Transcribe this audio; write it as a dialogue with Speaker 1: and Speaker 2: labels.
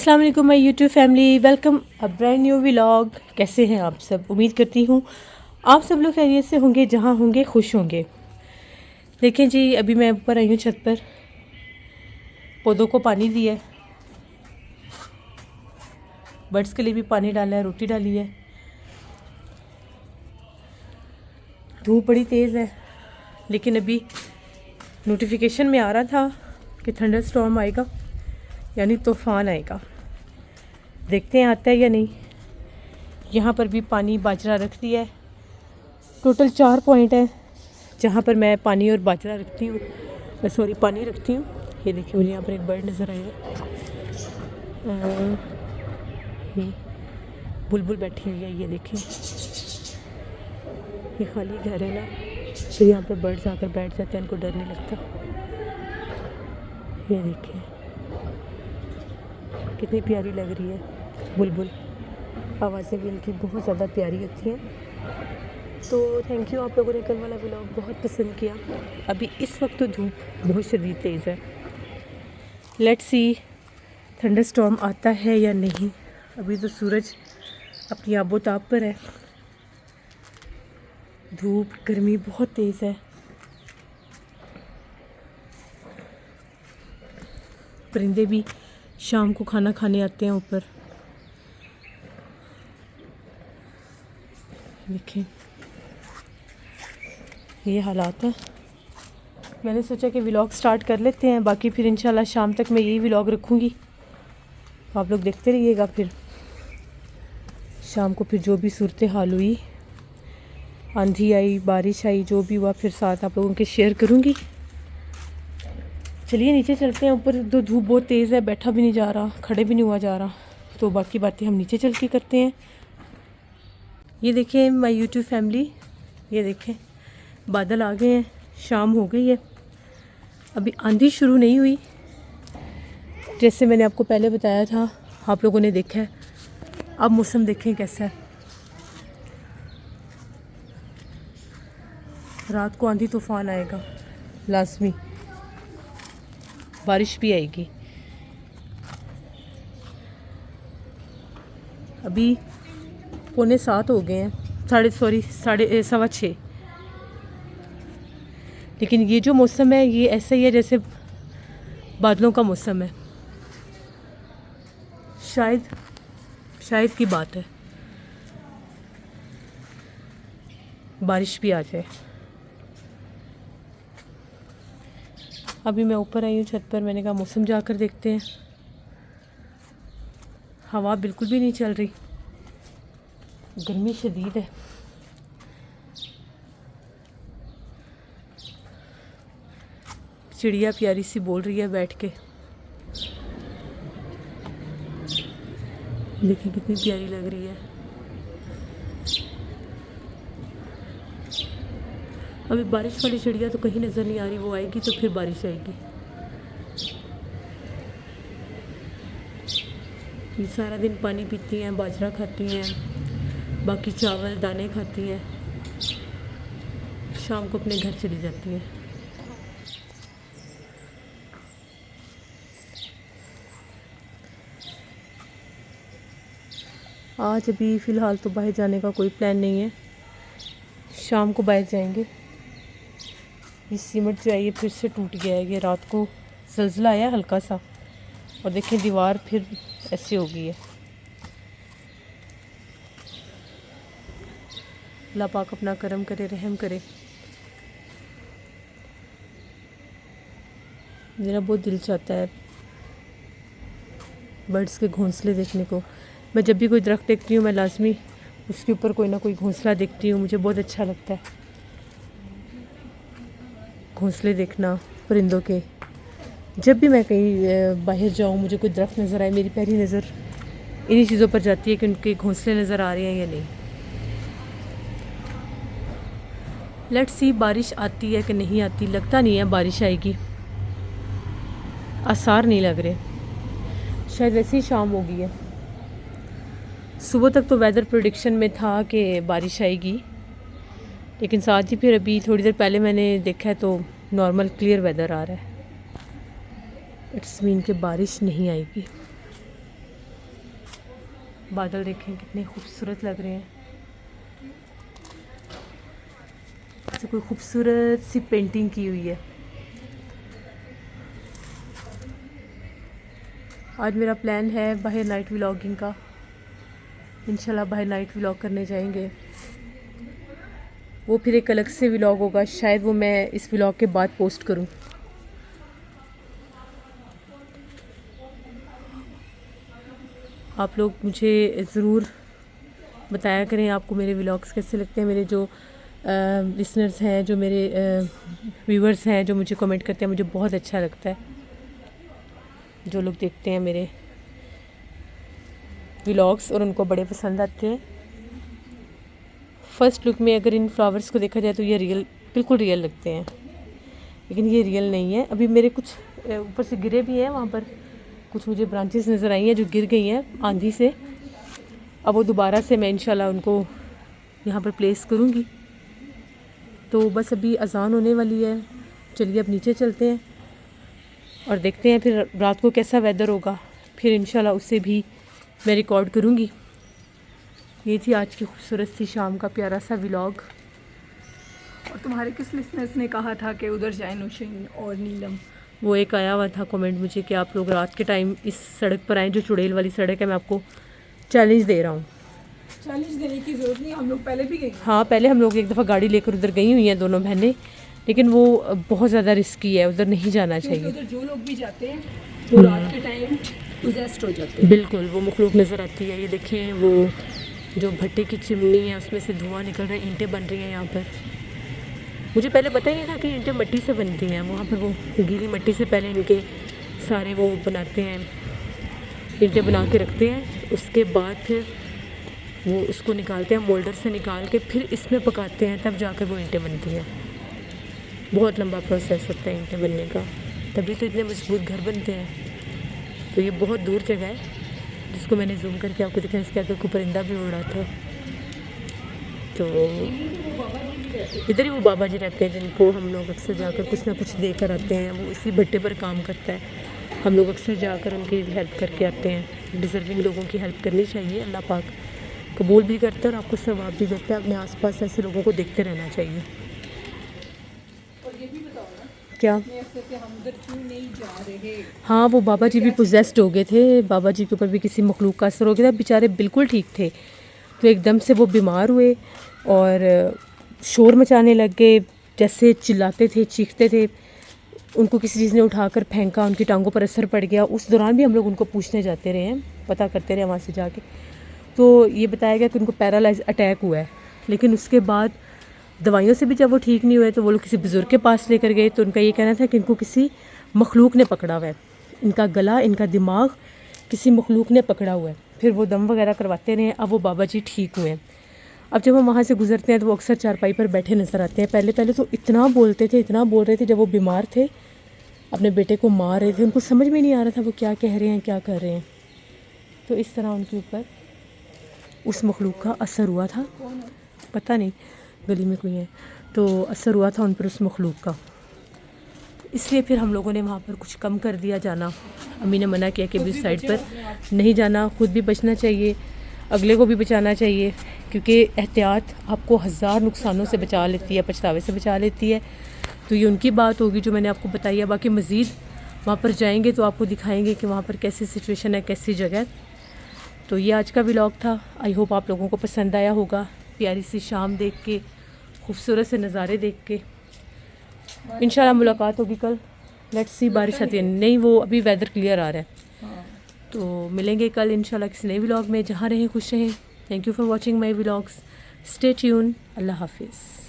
Speaker 1: अस्सलाम वालेकुम my YouTube family, welcome a brand new vlog. कैसे हैं आप सब? उम्मीद करती हूँ आप सब लोग खैरियत से होंगे, जहाँ होंगे खुश होंगे। देखें जी, अभी मैं ऊपर आई हूँ छत पर, पौधों को पानी दिया है, बर्ड्स के लिए भी पानी डाला है, रोटी डाली है। धूप बड़ी तेज़ है, लेकिन अभी नोटिफिकेशन में आ रहा था कि थंडर स्टॉर्म आएगा, यानी तूफ़ान आएगा। देखते हैं आता है या नहीं। यहाँ पर भी पानी बाजरा रख दिया है। टोटल 4 पॉइंट है जहाँ पर मैं पानी और बाजरा रखती हूँ, पानी रखती हूँ। ये देखिए, मुझे यहाँ पर एक बर्ड नज़र आएगा, ये बुलबुल बैठी हुई है। ये देखिए, ये खाली घर है ना, तो यहाँ पर बर्ड्स आकर बैठ जाते हैं, उनको डर नहीं लगता। ये देखिए कितनी प्यारी लग रही है बुलबुल, आवाज़ें भी इनकी बहुत ज़्यादा प्यारी होती हैं। तो थैंक यू, आप लोगों ने कल वाला व्लॉग बहुत पसंद किया। अभी इस वक्त तो धूप बहुत शदीद तेज़ है। लेट्स सी थंडर स्टॉर्म आता है या नहीं। अभी तो सूरज अपनी आबोताब पर है, धूप गर्मी बहुत तेज़ है। परिंदे भी शाम को खाना खाने आते हैं ऊपर। देखिए ये हालात है। मैंने सोचा कि व्लॉग स्टार्ट कर लेते हैं, बाकी फिर इंशाल्लाह शाम तक मैं यही व्लॉग रखूँगी, आप लोग देखते रहिएगा। फिर शाम को फिर जो भी सूरत हाल हुई, आंधी आई, बारिश आई, जो भी हुआ, फिर साथ आप लोगों के शेयर करूँगी। चलिए नीचे चलते हैं। ऊपर तो धूप बहुत तेज़ है, बैठा भी नहीं जा रहा, खड़े भी नहीं हुआ जा रहा, तो बाकी बातें हम नीचे चल के करते हैं। ये देखें माय यूट्यूब फैमिली, ये देखें बादल आ गए हैं, शाम हो गई है। अभी आंधी शुरू नहीं हुई, जैसे मैंने आपको पहले बताया था, आप लोगों ने देखा है। अब मौसम देखें कैसा है। रात को आंधी तूफ़ान आएगा लाजमी, बारिश भी आएगी। अभी 6:45 हो गए हैं, साढ़े 6:15। लेकिन ये जो मौसम है, ये ऐसा ही है जैसे बादलों का मौसम है। शायद की बात है बारिश भी आ जाए। अभी मैं ऊपर आई हूँ छत पर, मैंने कहा मौसम जाकर देखते हैं। हवा बिल्कुल भी नहीं चल रही, गर्मी शदीद है। चिड़िया प्यारी सी बोल रही है बैठ के, देखिए कितनी प्यारी लग रही है। अभी बारिश वाली चिड़िया तो कहीं नज़र नहीं आ रही, वो आएगी तो फिर बारिश आएगी। ये सारा दिन पानी पीती हैं, बाजरा खाती हैं, बाकी चावल दाने खाती हैं, शाम को अपने घर चली जाती हैं। आज अभी फ़िलहाल तो बाहर जाने का कोई प्लान नहीं है, शाम को बाहर जाएंगे। ये सीमेंट जो है ये फिर से टूट गया है, ये रात को ज़लज़ला आया हल्का सा, और देखिए दीवार फिर ऐसे हो गई है। अल्लाह पाक अपना करम करे, रहम करे। मेरा बहुत दिल चाहता है बर्ड्स के घोंसले देखने को। मैं जब भी कोई दरख्त देखती हूँ, मैं लाजमी उसके ऊपर कोई ना कोई घोंसला देखती हूँ। मुझे बहुत अच्छा लगता है घोंसले देखना परिंदों के। जब भी मैं कहीं बाहर जाऊँ, मुझे कोई दरख्त नज़र आए, मेरी पहली नज़र इन्हीं चीज़ों पर जाती है कि उनके घोंसले नज़र आ रहे हैं या नहीं। लेट्स सी बारिश आती है कि नहीं आती। लगता नहीं है बारिश आएगी, आसार नहीं लग रहे। शायद वैसे ही शाम हो गई है। सुबह तक तो वेदर प्रेडिक्शन में था कि बारिश आएगी, लेकिन साथ ही फिर अभी थोड़ी देर पहले मैंने देखा है तो नॉर्मल क्लियर वेदर आ रहा है। इट्स मीन कि बारिश नहीं आएगी। बादल देखें कितने खूबसूरत लग रहे हैं, जैसे कोई खूबसूरत सी पेंटिंग की हुई है। आज मेरा प्लान है बाहर नाइट व्लॉगिंग का, इंशाल्लाह बाहर नाइट व्लॉग करने जाएंगे। वो फिर एक अलग से व्लॉग होगा, शायद वो मैं इस व्लॉग के बाद पोस्ट करूं। आप लोग मुझे ज़रूर बताया करें आपको मेरे व्लॉग्स कैसे लगते हैं। मेरे जो लिसनर्स हैं, जो मेरे व्यूवर्स हैं, जो मुझे कमेंट करते हैं, मुझे बहुत अच्छा लगता है जो लोग देखते हैं मेरे व्लॉग्स और उनको बड़े पसंद आते हैं। फ़र्स्ट लुक में अगर इन फ्लावर्स को देखा जाए तो ये रियल, बिल्कुल रियल लगते हैं, लेकिन ये रियल नहीं है। अभी मेरे कुछ ऊपर से गिरे भी हैं, वहाँ पर कुछ मुझे ब्रांचेस नज़र आई हैं जो गिर गई हैं आंधी से। अब वो दोबारा से मैं इंशाल्लाह उनको यहाँ पर प्लेस करूँगी। तो बस अभी अज़ान होने वाली है, चलिए अब नीचे चलते हैं और देखते हैं फिर रात को कैसा वेदर होगा, फिर इंशाल्लाह उससे भी मैं रिकॉर्ड करूँगी। ये थी आज की खूबसूरत सी शाम का प्यारा सा व्लॉग।
Speaker 2: और तुम्हारे किस लिसनर्स ने कहा था कि उधर जाए, नौशीन और नीलम?
Speaker 1: वो एक आया हुआ था कमेंट मुझे कि आप लोग रात के टाइम इस सड़क पर आएँ जो चुड़ैल वाली सड़क है। मैं आपको चैलेंज दे रहा हूँ।
Speaker 2: चैलेंज देने की ज़रूरत नहीं, हम लोग पहले भी गए।
Speaker 1: हाँ, पहले हम लोग एक दफ़ा गाड़ी लेकर उधर गई हुई हैं दोनों बहनें, लेकिन वो बहुत ज़्यादा रिस्की है, उधर नहीं जाना चाहिए।
Speaker 2: उधर जो लोग भी जाते हैं वो रात के टाइम पोजेस्ड हो जाते हैं।
Speaker 1: बिल्कुल, वो मखलूक नज़र आती है। ये देखें, वो जो भट्टे की चिमनी है उसमें से धुआं निकल रहा है, ईंटें बन रही हैं यहाँ पर। मुझे पहले पता ही नहीं था कि ईंटें मिट्टी से बनती हैं। वहाँ पर वो गीली मिट्टी से पहले इनके सारे वो बनाते हैं, ईंटें बना के रखते हैं, उसके बाद फिर वो उसको निकालते हैं, मोल्डर से निकाल के फिर इसमें पकाते हैं, तब जाकर वो ईंटें बनती हैं। बहुत लंबा प्रोसेस होता है ईंटें बनने का, तभी तो इतने मजबूत घर बनते हैं। तो ये बहुत दूर जगह है जिसको मैंने जूम करके आपको दिखाया। इसके आगे कोई परिंदा भी उड़ रहा था। तो इधर ही वो बाबा जी रहते हैं जिनको हम लोग अक्सर जाकर कुछ ना कुछ दे कर आते हैं। वो इसी भट्टे पर काम करता है, हम लोग अक्सर जाकर उनकी हेल्प करके आते हैं। डिज़र्विंग लोगों की हेल्प करनी चाहिए, अल्लाह पाक कबूल भी करता है और आपको सवाब भी देता है। अपने आसपास ऐसे लोगों को देखते रहना चाहिए।
Speaker 2: और ये भी बताओ ना,
Speaker 1: क्या?
Speaker 2: हम उधर क्यों नहीं जा रहे?
Speaker 1: हाँ, वो बाबा जी भी पोजेस्ड हो गए थे, बाबा जी के ऊपर भी किसी मखलूक का असर हो गया था। बेचारे बिल्कुल ठीक थे, तो एकदम से वो बीमार हुए और शोर मचाने लग गए, जैसे चिल्लाते थे, चीखते थे। उनको किसी चीज़ ने उठाकर फेंका, उनकी टांगों पर असर पड़ गया। उस दौरान भी हम लोग उनको पूछने जाते रहे हैं, पता करते रहे वहाँ से जाके। तो ये बताया गया कि उनको पैरालाइज अटैक हुआ है, लेकिन उसके बाद दवाइयों से भी जब वो ठीक नहीं हुए तो वो लोग किसी बुज़ुर्ग के पास लेकर गए। तो उनका ये कहना था कि इनको किसी मखलूक ने पकड़ा हुआ है, इनका गला, इनका दिमाग किसी मखलूक ने पकड़ा हुआ है। फिर वो दम वगैरह करवाते रहे। अब वो बाबा जी ठीक हुए हैं। अब जब हम वहाँ से गुजरते हैं तो वो अक्सर चारपाई पर बैठे नज़र आते हैं। पहले पहले तो इतना बोलते थे, इतना बोल रहे थे। जब वो बीमार थे, अपने बेटे को मार रहे थे, उनको समझ में नहीं आ रहा था वो क्या कह रहे हैं, क्या कर रहे हैं। तो इस तरह उनके ऊपर उस मखलूक का असर हुआ था। पता नहीं, गली में कोई है, तो असर हुआ था उन पर उस मखलूक का। इसलिए फिर हम लोगों ने वहाँ पर कुछ कम कर दिया जाना। अम्मी ने मना किया कि भी साइड पर नहीं जाना, खुद भी बचना चाहिए, अगले को भी बचाना चाहिए, क्योंकि एहतियात आपको हज़ार नुकसानों से बचा लेती है, पछतावे से बचा लेती है। तो ये उनकी बात होगी जो मैंने आपको बताई है। बाकी मज़ीद वहाँ पर जाएंगे तो आपको दिखाएंगे कि वहाँ पर कैसी सिचुएशन है, कैसी जगह। तो ये आज का व्लॉग था। आई होप आप लोगों को पसंद आया होगा। प्यारी सी शाम देख के, खूबसूरत से नज़ारे देख के। इंशाल्लाह मुलाकात होगी कल। लेट्स सी, बारिश आती है नहीं, वो अभी वेदर क्लियर आ रहा है। तो मिलेंगे कल इंशाल्लाह किसी नए व्लॉग में। जहाँ रहें खुश रहें। Thank you for watching my vlogs. Stay tune. अल्लाह हाफिज़।